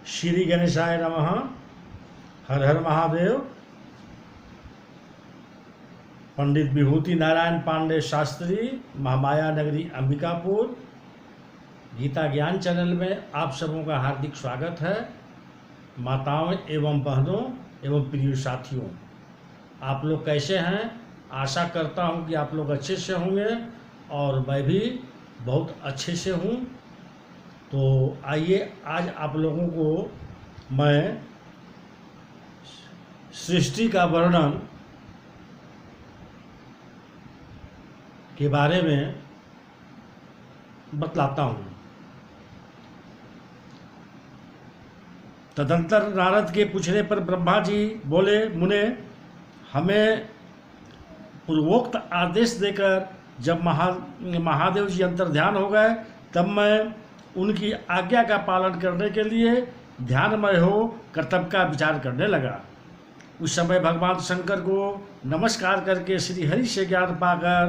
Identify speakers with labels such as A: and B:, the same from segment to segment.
A: श्री गणेशाय नमः। हर हर महादेव। पंडित विभूति नारायण पांडे शास्त्री, महामाया नगरी अंबिकापुर। गीता ज्ञान चैनल में आप सबों का हार्दिक स्वागत है। माताओं एवं बहनों एवं प्रिय साथियों, आप लोग कैसे हैं? आशा करता हूं कि आप लोग अच्छे से होंगे और मैं भी बहुत अच्छे से हूं। तो आइए, आज आप लोगों को मैं सृष्टि का वर्णन के बारे में बतलाता हूँ। तदंतर नारद के पूछने पर ब्रह्मा जी बोले, मुने, हमें पूर्वोक्त आदेश देकर जब महादेव जी अंतर्ध्यान हो गए, तब मैं उनकी आज्ञा का पालन करने के लिए ध्यानमय हो कर्तव्य का विचार करने लगा। उस समय भगवान शंकर को नमस्कार करके श्री हरि से ज्ञान पाकर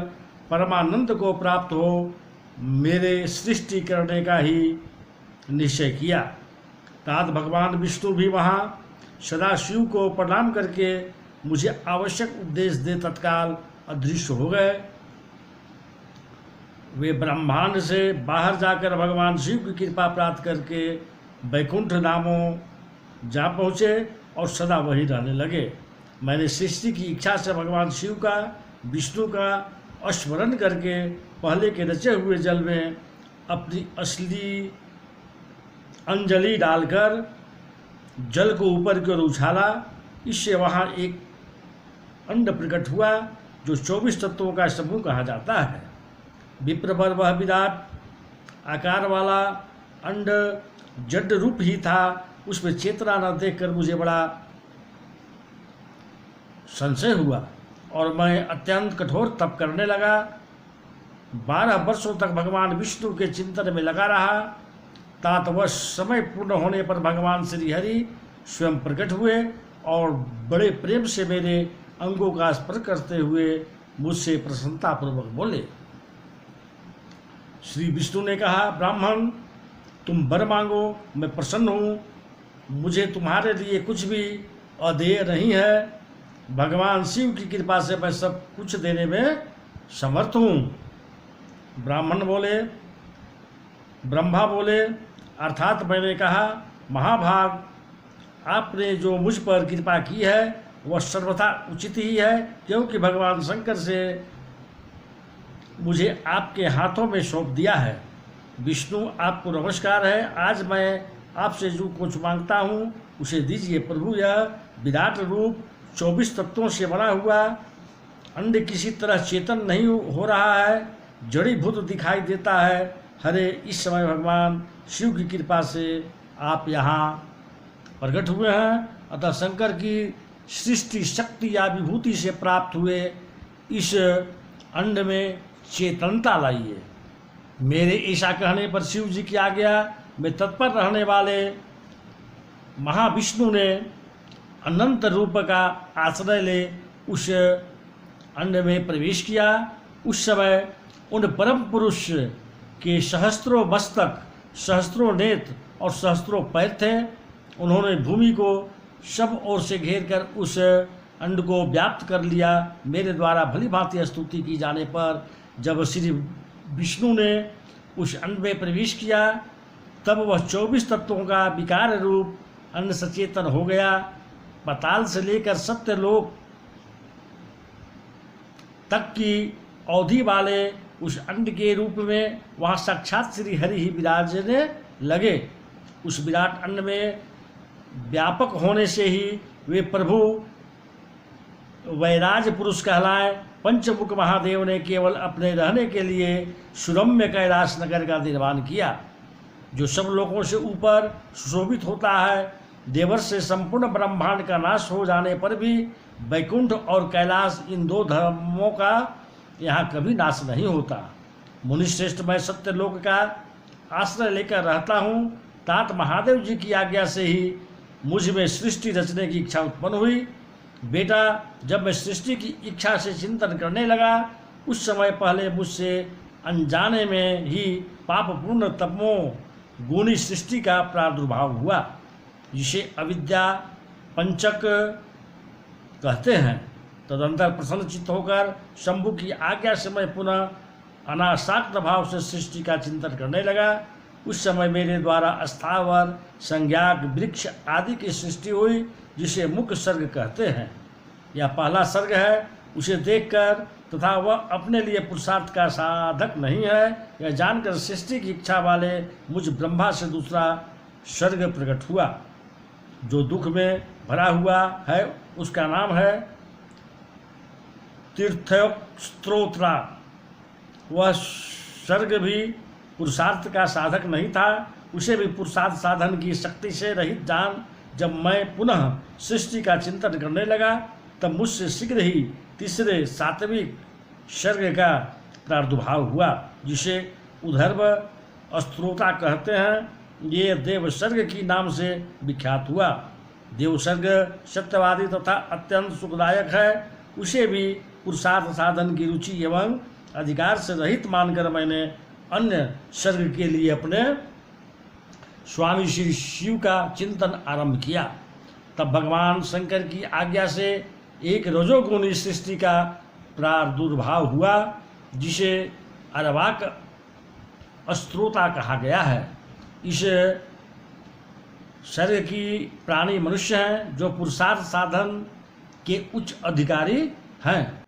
A: परमानंद को प्राप्त हो मेरे सृष्टि करने का ही निश्चय किया। तात भगवान विष्णु भी वहाँ सदाशिव को प्रणाम करके मुझे आवश्यक उपदेश दे तत्काल अदृश्य हो गए। वे ब्रह्मांड से बाहर जाकर भगवान शिव की कृपा प्राप्त करके वैकुंठ धामों जा पहुँचे और सदा वहीं रहने लगे। मैंने सृष्टि की इच्छा से भगवान शिव का, विष्णु का स्मरण करके पहले के रचे हुए जल में अपनी असली अंजलि डालकर जल को ऊपर की ओर उछाला। इससे वहाँ एक अंड प्रकट हुआ जो 24 तत्वों का समूह कहा जाता है। विप्रवर वह विराट आकार वाला अंड जड रूप ही था। उसमें चेतना न देखकर मुझे बड़ा संशय हुआ और मैं अत्यंत कठोर तप करने लगा। 12 वर्षों तक भगवान विष्णु के चिंतन में लगा रहा। तात वह समय पूर्ण होने पर भगवान श्री हरि स्वयं प्रकट हुए और बड़े प्रेम से मेरे अंगों का स्पर्श करते हुए मुझसे प्रसन्नतापूर्वक बोले। श्री विष्णु ने कहा, ब्राह्मण, तुम वर मांगो, मैं प्रसन्न हूँ। मुझे तुम्हारे लिए कुछ भी अदेय नहीं है। भगवान शिव की कृपा से मैं सब कुछ देने में समर्थ हूँ। ब्रह्मा बोले, अर्थात मैंने कहा, महाभाग, आपने जो मुझ पर कृपा की है वह सर्वथा उचित ही है, क्योंकि भगवान शंकर से मुझे आपके हाथों में सौंप दिया है। विष्णु, आपको नमस्कार है। आज मैं आपसे जो कुछ मांगता हूँ उसे दीजिए। प्रभु, यह विराट रूप 24 तत्वों से बना हुआ अंड किसी तरह चेतन नहीं हो रहा है, जड़ीभूत दिखाई देता है। हरे, इस समय भगवान शिव की कृपा से आप यहाँ प्रकट हुए हैं, अतः शंकर की सृष्टि शक्ति या विभूति से प्राप्त हुए इस अंड में चेतनता लाइए। मेरे ऐसा कहने पर शिव जी की आज्ञा में तत्पर रहने वाले महाविष्णु ने अनंत रूप का आश्रय ले उस अंड में प्रवेश किया। उस समय उन परम पुरुष के सहस्त्रों मस्तक, सहस्त्रों नेत्र और सहस्त्रों पैर थे। उन्होंने भूमि को सब ओर से घेर कर उस अंड को व्याप्त कर लिया। मेरे द्वारा भली भांति स्तुति की जाने पर जब श्री विष्णु ने उस अंड में प्रवेश किया, तब वह 24 तत्वों का विकार रूप अंड सचेतन हो गया। पाताल से लेकर सत्यलोक तक की अवधि वाले उस अंड के रूप में वहाँ साक्षात श्री हरि ही विराजने लगे। उस विराट अंड में व्यापक होने से ही वे प्रभु वैराज पुरुष कहलाए। पंचमुख महादेव ने केवल अपने रहने के लिए सुरम्य कैलाश नगर का निर्माण किया, जो सब लोगों से ऊपर सुशोभित होता है। देवर से संपूर्ण ब्रह्मांड का नाश हो जाने पर भी वैकुंठ और कैलाश, इन 2 धामों का यहाँ कभी नाश नहीं होता। मुनिश्रेष्ठ, मैं सत्यलोक का आश्रय लेकर रहता हूँ। तात महादेव जी की आज्ञा से ही मुझ में सृष्टि रचने की इच्छा उत्पन्न हुई। बेटा, जब मैं सृष्टि की इच्छा से चिंतन करने लगा, उस समय पहले मुझसे अनजाने में ही पापपूर्ण तमो गुणी सृष्टि का प्रादुर्भाव हुआ। जिसे अविद्या पंचक कहते हैं। तदंतर प्रसन्नचित्त होकर शंभु की आज्ञा से मैं पुनः अनासक्त भाव से सृष्टि का चिंतन करने लगा। उस समय मेरे द्वारा स्थावर संज्ञाक वृक्ष आदि की सृष्टि हुई, जिसे मुख्य सर्ग कहते हैं। यह पहला सर्ग है। उसे देखकर तथा वह अपने लिए पुरुषार्थ का साधक नहीं है, यह जानकर सृष्टि की इच्छा वाले मुझ ब्रह्मा से दूसरा सर्ग प्रकट हुआ, जो दुख में भरा हुआ है। उसका नाम है तीर्थस्त्रोत्रा। वह सर्ग भी पुरुषार्थ का साधक नहीं था। उसे भी पुरुषार्थ साधन की शक्ति से रहित जान जब मैं पुनः सृष्टि का चिंतन करने लगा, तब मुझसे शीघ्र ही तीसरे सात्विक सर्ग का प्रादुर्भाव हुआ, जिसे उधर्व स्त्रोता कहते हैं। ये देव सर्ग की नाम से विख्यात हुआ। देव सर्ग सत्यवादी तथा अत्यंत सुखदायक है। उसे भी पुरुषार्थ साधन की रुचि एवं अधिकार से रहित मानकर मैंने अन्य सर्ग के लिए अपने स्वामी श्री शिव का चिंतन आरंभ किया। तब भगवान शंकर की आज्ञा से एक रजोगुणी सृष्टि का प्रादुर्भाव हुआ, जिसे अरवाक स्त्रोता कहा गया है। इस सर्ग की प्राणी मनुष्य हैं, जो पुरुषार्थ साधन के उच्च अधिकारी हैं।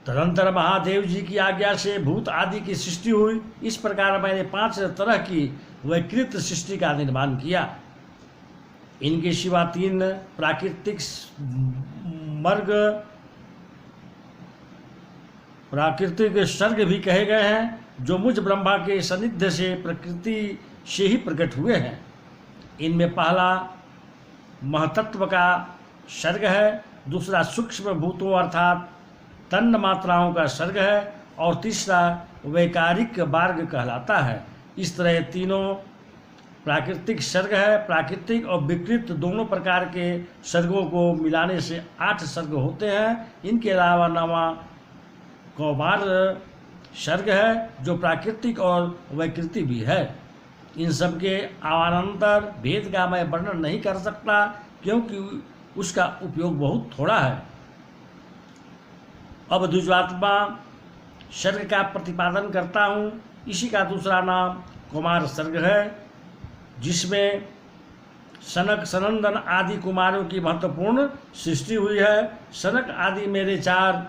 A: तदंतर महादेव जी की आज्ञा से भूत आदि की सृष्टि हुई। इस प्रकार मैंने 5 तरह की वैकृत सृष्टि का निर्माण किया। इनके सिवा 3 प्राकृतिक सर्ग भी कहे गए हैं, जो मुझ ब्रह्मा के सानिध्य से प्रकृति से ही प्रकट हुए हैं। इनमें पहला महतत्व का सर्ग है, दूसरा सूक्ष्म भूतों अर्थात तन्न मात्राओं का सर्ग है, और तीसरा वैकारिक मार्ग कहलाता है। इस तरह तीनों प्राकृतिक सर्ग है। प्राकृतिक और विकृत दोनों प्रकार के सर्गों को मिलाने से 8 सर्ग होते हैं। इनके अलावा 9वां कौमार सर्ग है, जो प्राकृतिक और वैकृति भी है। इन सब के आवानंतर भेद का मैं वर्णन नहीं कर सकता, क्योंकि उसका उपयोग बहुत थोड़ा है। अब द्विजात्मा सर्ग का प्रतिपादन करता हूँ। इसी का दूसरा नाम कुमार सर्ग है, जिसमें सनक सनंदन आदि कुमारों की महत्वपूर्ण सृष्टि हुई है। सनक आदि मेरे 4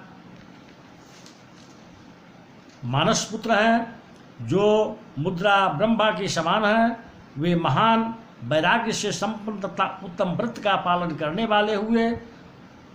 A: मानस पुत्र हैं, जो मुद्रा ब्रह्मा के समान हैं। वे महान वैराग्य से संपन्न तथा उत्तम व्रत का पालन करने वाले हुए।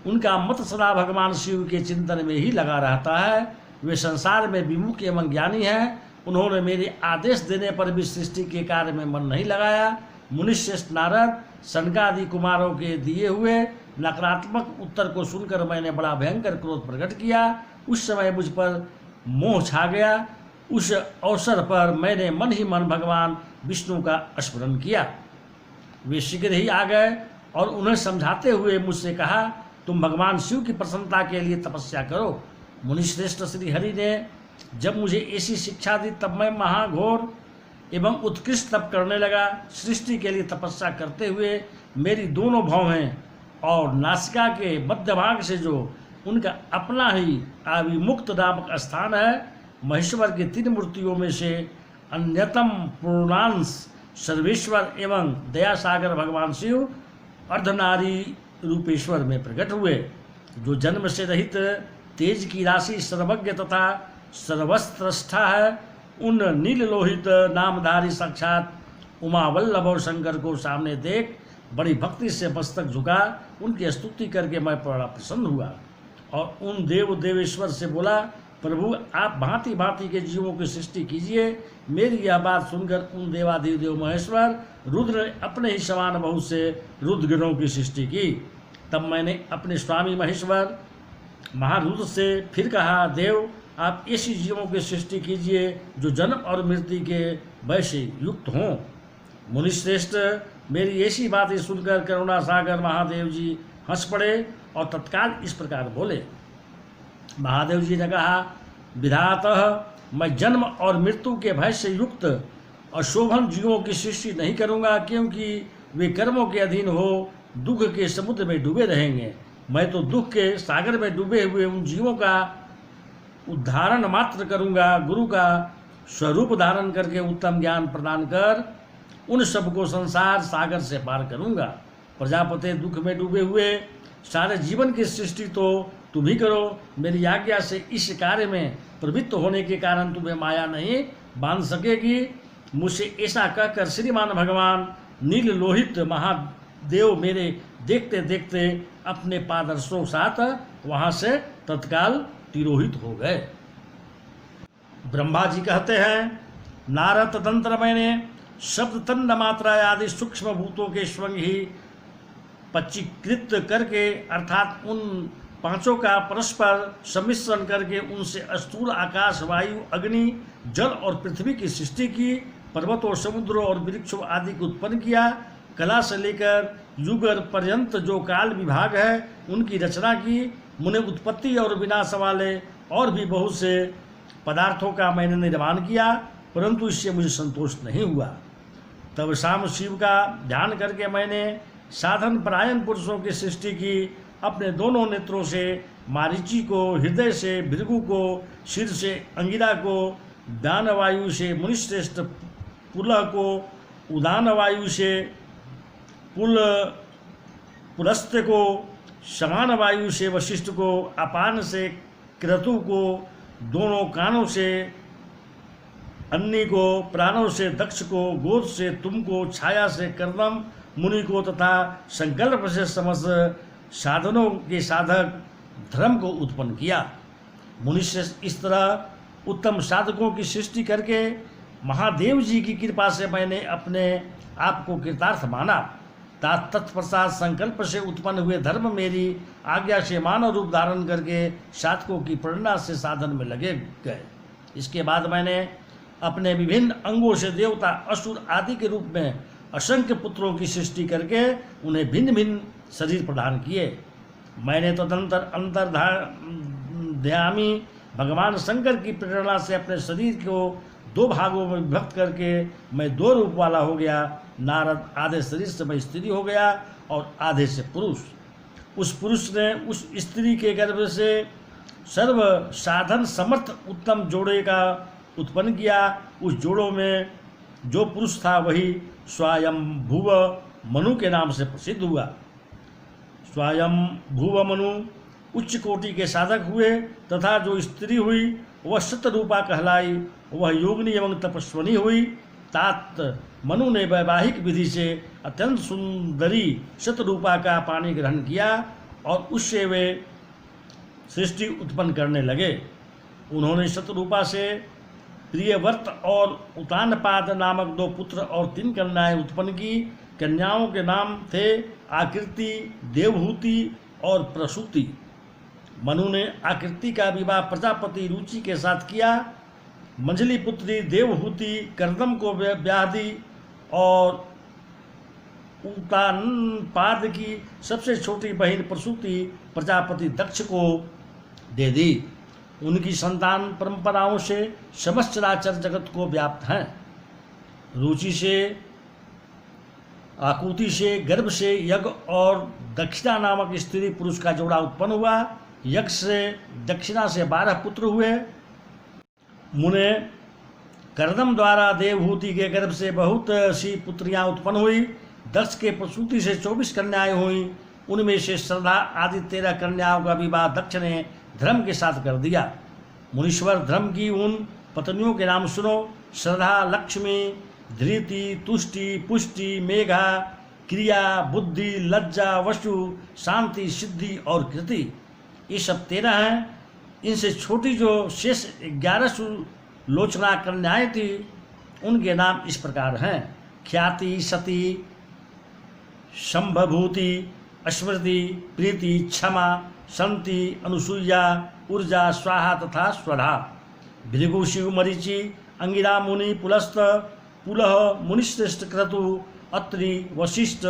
A: उनका मत सदा भगवान शिव के चिंतन में ही लगा रहता है। वे संसार में विमुख एवं ज्ञानी हैं। उन्होंने मेरे आदेश देने पर भी सृष्टि के कार्य में मन नहीं लगाया। मुनिश्रेष्ठ नारद सनकादि कुमारों के दिए हुए नकारात्मक उत्तर को सुनकर मैंने बड़ा भयंकर क्रोध प्रकट किया। उस समय मुझ पर मोह छा गया। उस अवसर पर मैंने मन ही मन भगवान विष्णु का स्मरण किया। वे शीघ्र ही आ गए और उन्हें समझाते हुए मुझसे कहा, तुम भगवान शिव की प्रसन्नता के लिए तपस्या करो। मुनिश्रेष्ठ श्री हरि ने जब मुझे ऐसी शिक्षा दी, तब मैं महाघोर एवं उत्कृष्ट तप करने लगा। सृष्टि के लिए तपस्या करते हुए मेरी दोनों भौहें और नासिका के मध्य भाग से जो उनका अपना ही अविमुक्त नामक स्थान है, महेश्वर की 3 मूर्तियों में से अन्यतम पूर्णांश सर्वेश्वर एवं दयासागर भगवान शिव अर्धनारी रूपेश्वर में प्रकट हुए, जो जन्म से रहित तेज की राशि सर्वज्ञ तथा सर्वस्त्रष्टा है। उन नील लोहित नामधारी साक्षात उमा वल्लभ और शंकर को सामने देख बड़ी भक्ति से मस्तक झुका। उनकी स्तुति करके मैं बड़ा प्रसन्न हुआ और उन देवेश्वर से बोला, प्रभु आप भांति भांति के जीवों की सृष्टि कीजिए। मेरी यह बात सुनकर उन देवाधिदेव महेश्वर रुद्र ने अपने ही समान बहुत से रुद्रगणों की सृष्टि की। तब मैंने अपने स्वामी महेश्वर महारुद्र से फिर कहा, देव आप ऐसी जीवों की सृष्टि कीजिए जो जन्म और मृत्यु के भय से युक्त हों। मुनिश्रेष्ठ मेरी ऐसी बातें सुनकर करुणा सागर महादेव जी हंस पड़े और तत्काल इस प्रकार बोले। महादेव जी ने कहा, विधातः मैं जन्म और मृत्यु के भय से युक्त अशोभन जीवों की सृष्टि नहीं करूँगा, क्योंकि वे कर्मों के अधीन हो दुख के समुद्र में डूबे रहेंगे। मैं तो दुख के सागर में डूबे हुए उन जीवों का उद्धारण मात्र करूंगा। गुरु का स्वरूप धारण करके उत्तम ज्ञान प्रदान कर उन सबको संसार सागर से पार करूंगा। प्रजापति, दुख में डूबे हुए सारे जीवन की सृष्टि तो तुम ही करो। मेरी आज्ञा से इस कार्य में प्रवृत्त होने के कारण तुम्हें माया नहीं बांध सकेगी। मुझसे ऐसा कहकर श्रीमान भगवान नील लोहित महादेव मेरे देखते देखते अपने पादर्शों साथ वहां से तत्काल तिरोहित हो गए। ब्रह्मा जी कहते हैं, नारद तंत्र मैंने शब्द तंड मात्रा आदि सूक्ष्म भूतों के स्वंग ही पच्चीकृत करके अर्थात उन पांचों का परस्पर सम्मिश्रण करके उनसे स्थूल आकाश, वायु, अग्नि, जल और पृथ्वी की सृष्टि की। पर्वतों, समुद्रों और वृक्षों आदि को उत्पन्न किया। कला से लेकर युगर पर्यंत जो काल विभाग है उनकी रचना की। मुने उत्पत्ति और विनाश वाले और भी बहुत से पदार्थों का मैंने निर्माण किया, परंतु इससे मुझे संतोष नहीं हुआ। तब शाम शिव का ध्यान करके मैंने साधन परायण पुरुषों की सृष्टि की। अपने दोनों नेत्रों से मारीची को, हृदय से भृगु को, सिर से अंगिरा को, दान वायु से मुनिश्रेष्ठ पुलह को, उदान वायु से पुलस्त्य को, समान वायु से वशिष्ठ को, अपान से क्रतु को, दोनों कानों से अन्नी को, प्राणों से दक्ष को, गोद से तुमको, छाया से कर्दम मुनि को तथा संकल्प से समस्त साधनों के साधक धर्म को उत्पन्न किया। मुनि से इस तरह उत्तम साधकों की सृष्टि करके महादेव जी की कृपा से मैंने अपने आप को कृतार्थ माना। तत्पश्चात संकल्प से उत्पन्न हुए धर्म मेरी आज्ञा से मानव रूप धारण करके साधकों की प्रेरणा से साधन में लगे गए। इसके बाद मैंने अपने विभिन्न अंगों से देवता, असुर आदि के रूप में असंख्य पुत्रों की सृष्टि करके उन्हें भिन्न भिन्न शरीर प्रदान किए। मैंने तदंतर अंतर्ध्यामी भगवान शंकर की प्रेरणा से अपने शरीर को दो भागों में विभक्त करके मैं दो रूप वाला हो गया। नारद आधे शरीर से मैं स्त्री हो गया और आधे से पुरुष। उस पुरुष ने उस स्त्री के गर्भ से सर्व साधन समर्थ उत्तम जोड़े का उत्पन्न किया। उस जोड़ों में जो पुरुष था वही स्वयंभुव मनु के नाम से प्रसिद्ध हुआ। स्वयंभुव मनु उच्च कोटि के साधक हुए तथा जो स्त्री हुई वह शतरूपा कहलाई। वह योगिनी एवं तपस्वनी हुई। तात मनु ने वैवाहिक विधि से अत्यंत सुंदरी शतरूपा का पानी ग्रहण किया और उससे वे सृष्टि उत्पन्न करने लगे। उन्होंने शतरूपा से प्रियव्रत और उतानपाद नामक दो पुत्र और 3 कन्याएं उत्पन्न की। कन्याओं के नाम थे आकृति, देवहूति और प्रसूति। मनु ने आकृति का विवाह प्रजापति रुचि के साथ किया। मंझली पुत्री देवहूति कर्दम को ब्याह दी और उतानपाद की सबसे छोटी बहन प्रसूति प्रजापति दक्ष को दे दी। उनकी संतान परंपराओं से समस्त चराचर जगत को व्याप्त हैं। रुचि से, आकुति से, गर्भ से यज्ञ और दक्षिणा नामक स्त्री पुरुष का जोड़ा उत्पन्न हुआ। यज्ञ से दक्षिणा से 12 पुत्र हुए। मुने कर्दम द्वारा देवहूति के गर्भ से बहुत सी पुत्रियां उत्पन्न हुई। दक्ष के प्रसूति से 24 कन्याएं हुई। उनमें से श्रद्धा आदि 13 कन्याओं का विवाह दक्ष ने धर्म के साथ कर दिया। मुनीश्वर धर्म की उन पत्नियों के नाम सुनो: श्रद्धा, लक्ष्मी, धृति, तुष्टि, पुष्टि, मेघा, क्रिया, बुद्धि, लज्जा, वसु, शांति, सिद्धि और कृति। ये सब 13 हैं। इनसे छोटी जो शेष 11 सुलोचना कन्याएं थी उनके नाम इस प्रकार हैं: ख्याति, सती, संभभूति, स्मृति, प्रीति, क्षमा, शांति, अनुसूया, ऊर्जा, स्वाहा तथा स्वधा। भृगु, शिव, मरीचि, अंगिरा, मुनि, पुलस्त, पुलह, मुनिश्रेष्ठ, क्रतु, अत्रि, वशिष्ठ,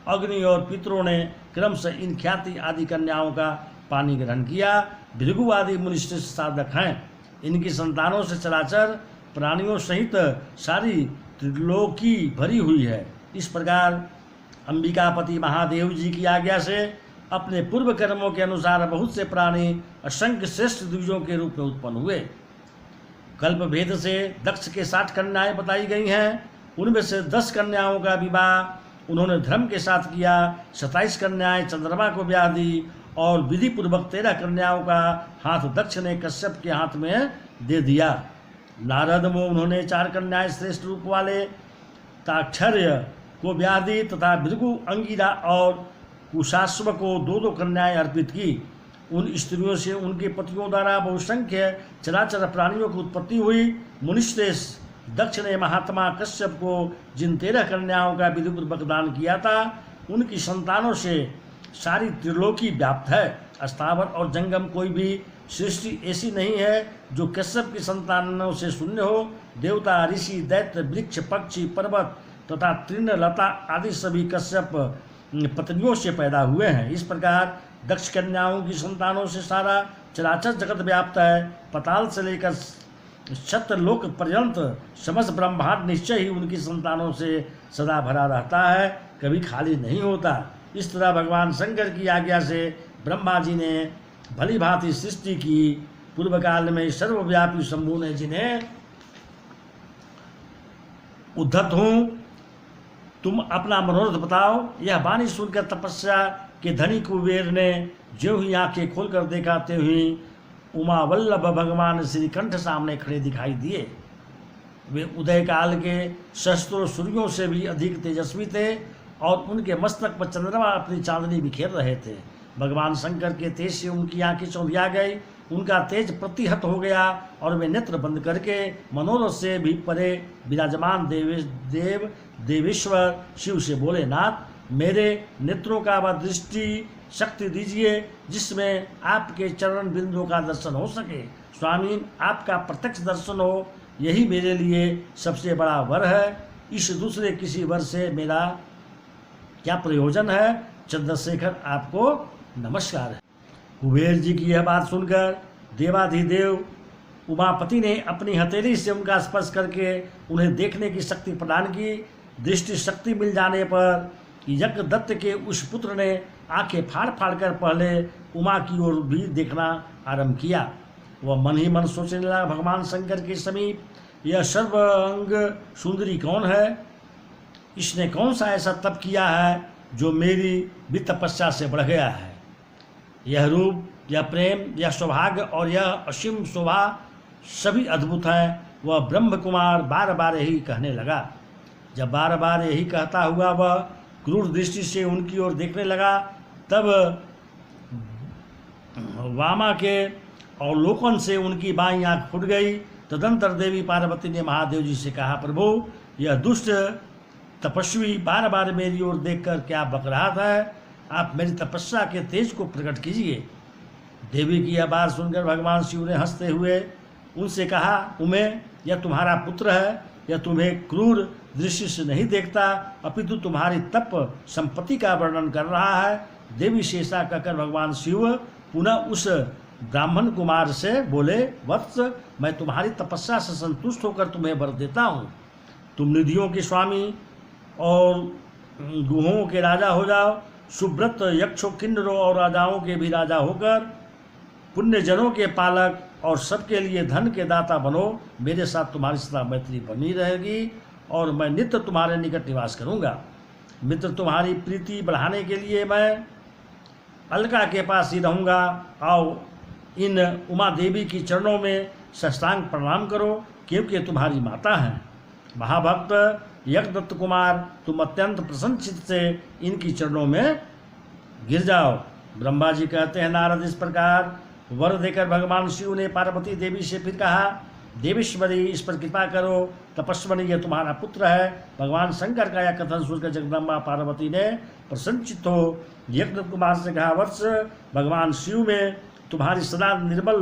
A: अग्नि और पितरों ने क्रम से इन ख्याति आदि कन्याओं का पानी ग्रहण किया। भृगु आदि मुनिश्रेष्ठ साधक हैं। इनकी संतानों से चराचर प्राणियों सहित सारी त्रिलोकी भरी हुई है। इस प्रकार अंबिकापति महादेव जी की आज्ञा से अपने पूर्व कर्मों के अनुसार बहुत से प्राणी असंख्य श्रेष्ठ द्विजों के रूप में उत्पन्न हुए। कल्प भेद से दक्ष के 60 कन्याएं बताई गई हैं। उनमें से 10 कन्याओं का विवाह उन्होंने धर्म के साथ किया। 27 कन्याएं चंद्रमा को ब्याह दी और विधि पूर्वक 13 कन्याओं का हाथ दक्ष ने कश्यप के हाथ में दे दिया। नारद में उन्होंने 4 कन्याएं श्रेष्ठ रूप वाले ताक्षर्य को ब्याह दी तथा भृगु, अंगिरा और कुशाश्व को 2-2 कन्याएं अर्पित की। उन स्त्रियों से उनके पतियों द्वारा बहुसंख्य चराचर प्राणियों की उत्पत्ति हुई। मुनिश्रेष्ठ दक्ष ने महात्मा कश्यप को जिन 13 कन्याओं का विधिपूर्वक दान किया था, उनकी संतानों से सारी त्रिलोकी व्याप्त है। स्थावर और जंगम कोई भी सृष्टि ऐसी नहीं है जो कश्यप की संतानों से शून्य हो। देवता, ऋषि, दैत्य, वृक्ष, पक्षी, पर्वत तथा तृण, लता आदि सभी कश्यप पत्नियों से पैदा हुए हैं। इस प्रकार दक्ष कन्याओं की संतानों से सारा चराचर जगत व्याप्त है। पताल से लेकर सत्यलोक पर्यंत समस्त ब्रह्मांड निश्चय ही उनकी संतानों से सदा भरा रहता है, कभी खाली नहीं होता। इस तरह भगवान शंकर की आज्ञा से ब्रह्मा जी ने भली भांति सृष्टि की। पूर्व काल में सर्वव्यापी शंभु ने जिन्हें उद्धत हूँ, तुम अपना मनोरथ बताओ। यह वाणी सुनकर तपस्या के धनी कुबेर ने ज्यों ही आंखें खोलकर देखा त्यों ही उमा वल्लभ भगवान श्रीकंठ सामने खड़े दिखाई दिए। वे उदय काल के सहस्त्रों सूर्यों से भी अधिक तेजस्वी थे और उनके मस्तक पर चंद्रमा अपनी चांदनी बिखेर रहे थे। भगवान शंकर के तेज से उनकी आंखें चौंधिया गई, उनका तेज प्रतिहत हो गया और वे नेत्र बंद करके मनोरथ से भी परे विराजमान देवेश्वर शिव से बोले, नाथ मेरे नेत्रों का वह दृष्टि शक्ति दीजिए जिसमें आपके चरण बिंदुओं का दर्शन हो सके। स्वामी, आपका प्रत्यक्ष दर्शन हो, यही मेरे लिए सबसे बड़ा वर है। इस दूसरे किसी वर से मेरा क्या प्रयोजन है। चंद्रशेखर, आपको नमस्कार है। कुबेर जी की यह बात सुनकर देवाधिदेव उमापति ने अपनी हथेली से उनका स्पर्श करके उन्हें देखने की शक्ति प्रदान की। दृष्टि शक्ति मिल जाने पर यज्ञदत्त के उस पुत्र ने आंखें फाड़ फाड़ कर पहले उमा की ओर भी देखना आरंभ किया। वह मन ही मन सोचने लगा, भगवान शंकर के समीप यह सर्वांग सुंदरी कौन है? इसने कौन सा ऐसा तप किया है जो मेरी भी तपस्या से बढ़ गया है? यह रूप, यह प्रेम, यह सौभाग्य और यह असीम शोभा सभी अद्भुत हैं। वह ब्रह्म कुमार बार बार यही कहने लगा। जब बार बार यही कहता हुआ वह क्रूर दृष्टि से उनकी ओर देखने लगा, तब वामा के अवलोकन से उनकी बाईं आंख फूट गई। तदंतर देवी पार्वती ने महादेव जी से कहा, प्रभु यह दुष्ट तपस्वी बार बार मेरी ओर देखकर क्या बक रहा था? आप मेरी तपस्या के तेज को प्रकट कीजिए। देवी की यह बात सुनकर भगवान शिव ने हंसते हुए उनसे कहा, उमे, यह तुम्हारा पुत्र है। यह तुम्हें क्रूर दृष्टि से नहीं देखता, अपितु तुम्हारी तप संपत्ति का वर्णन कर रहा है। देवी से ऐसा कहकर भगवान शिव पुनः उस ब्राह्मण कुमार से बोले, वत्स, मैं तुम्हारी तपस्या से संतुष्ट होकर तुम्हें वर देता हूँ। तुम निधियों के स्वामी और गुहों के राजा हो जाओ। सुब्रत, यक्षों, किन्नरों और राजाओं के भी राजा होकर पुण्यजनों के पालक और सबके लिए धन के दाता बनो। मेरे साथ तुम्हारी सदा मैत्री बनी रहेगी और मैं नित्य तुम्हारे निकट निवास करूंगा। मित्र, तुम्हारी प्रीति बढ़ाने के लिए मैं अलका के पास ही रहूंगा। आओ, इन उमा देवी की चरणों में साष्टांग प्रणाम करो, क्योंकि तुम्हारी माता हैं। महाभक्त यज्ञदत्त कुमार, तुम अत्यंत प्रसन्नचित्त से इनकी चरणों में गिर जाओ। ब्रह्मा जी कहते हैं, नारद, इस प्रकार वर देकर भगवान शिव ने पार्वती देवी से फिर कहा, देवेश्वरी, इस पर कृपा करो। तपस्वनी, यह तुम्हारा पुत्र है। भगवान शंकर का यह कथन सुनकर जगदम्बा पार्वती ने प्रसन्नचित्त हो यज्ञदत्त कुमार से कहा, वत्स, भगवान शिव में तुम्हारी सदा निर्मल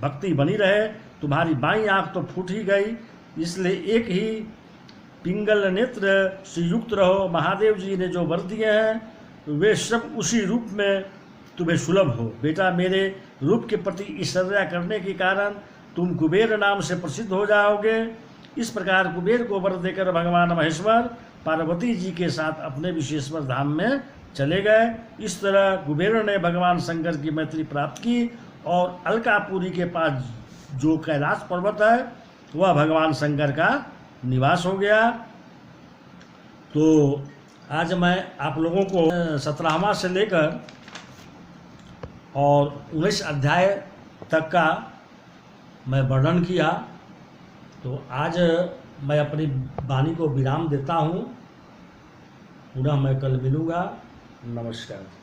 A: भक्ति बनी रहे। तुम्हारी बाईं आंख तो फूट ही गई, इसलिए एक ही पिंगल नेत्र से युक्त रहो। महादेव जी ने जो वर दिए हैं वे सब उसी रूप में तुम्हें सुलभ हो। बेटा, मेरे रूप के प्रति ईर्ष्या करने के कारण तुम कुबेर नाम से प्रसिद्ध हो जाओगे। इस प्रकार कुबेर को वर देकर भगवान महेश्वर पार्वती जी के साथ अपने विशेश्वर धाम में चले गए। इस तरह कुबेर ने भगवान शंकर की मैत्री प्राप्त की और अलकापुरी के पास जो कैलाश पर्वत है वह भगवान शंकर का निवास हो गया। तो आज मैं आप लोगों को 17वां से लेकर और 19 अध्याय तक का मैं वर्णन किया। तो आज मैं अपनी वाणी को विराम देता हूँ। पुनः मैं कल मिलूँगा। नमस्कार।